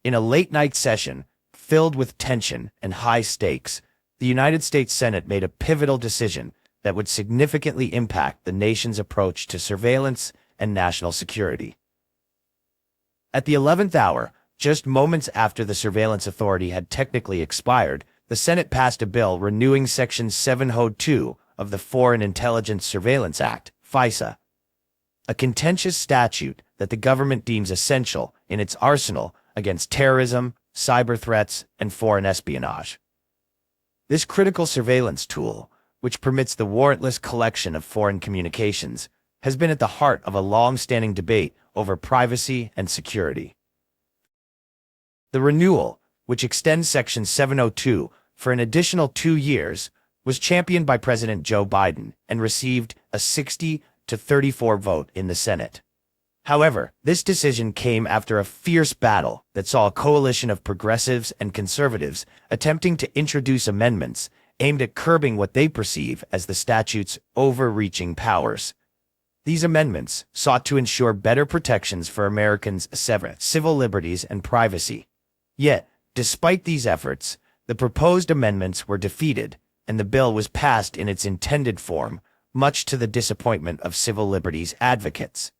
In a late-night session, filled with tension and high stakes, the United States Senate made a pivotal decision that would significantly impact the nation's approach to surveillance and national security. At the 11th hour, just moments after the surveillance authority had technically expired, the Senate passed a bill renewing Section 702 of the Foreign Intelligence Surveillance Act, FISA, a contentious statute that the government deems essential in its arsenal against terrorism, cyber threats, and foreign espionage. This critical surveillance tool, which permits the warrantless collection of foreign communications, has been at the heart of a long-standing debate over privacy and security. The renewal, which extends Section 702 for an additional 2 years, was championed by President Joe Biden and received a 60-34 vote in the Senate. However, this decision came after a fierce battle that saw a coalition of progressives and conservatives attempting to introduce amendments aimed at curbing what they perceive as the statute's overreaching powers. These amendments sought to ensure better protections for Americans' civil liberties and privacy. Yet, despite these efforts, the proposed amendments were defeated, and the bill was passed in its intended form, much to the disappointment of civil liberties advocates.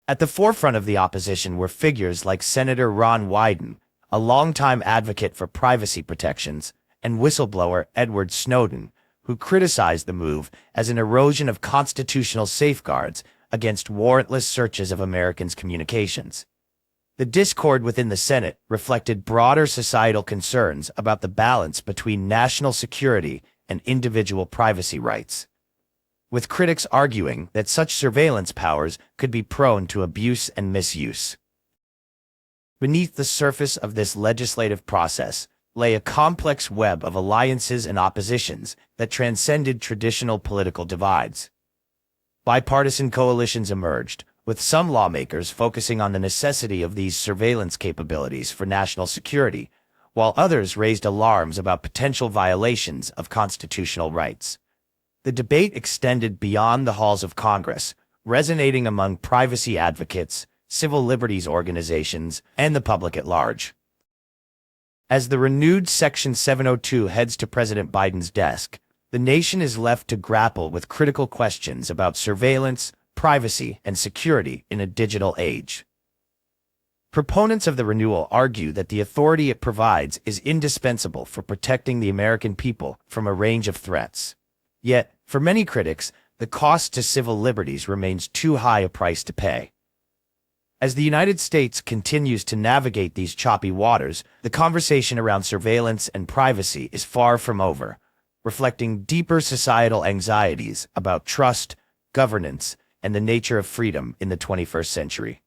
At the forefront of the opposition were figures like Senator Ron Wyden, a longtime advocate for privacy protections, and whistleblower Edward Snowden, who criticized the move as an erosion of constitutional safeguards against warrantless searches of Americans' communications. The discord within the Senate reflected broader societal concerns about the balance between national security and individual privacy rights, with critics arguing that such surveillance powers could be prone to abuse and misuse. Beneath the surface of this legislative process lay a complex web of alliances and oppositions that transcended traditional political divides. Bipartisan coalitions emerged, with some lawmakers focusing on the necessity of these surveillance capabilities for national security, while others raised alarms about potential violations of constitutional rights. The debate extended beyond the halls of Congress, resonating among privacy advocates, civil liberties organizations, and the public at large. As the renewed Section 702 heads to President Biden's desk, the nation is left to grapple with critical questions about surveillance, privacy, and security in a digital age. Proponents of the renewal argue that the authority it provides is indispensable for protecting the American people from a range of threats. Yet, for many critics, the cost to civil liberties remains too high a price to pay. As the United States continues to navigate these choppy waters, the conversation around surveillance and privacy is far from over, reflecting deeper societal anxieties about trust, governance, and the nature of freedom in the 21st century.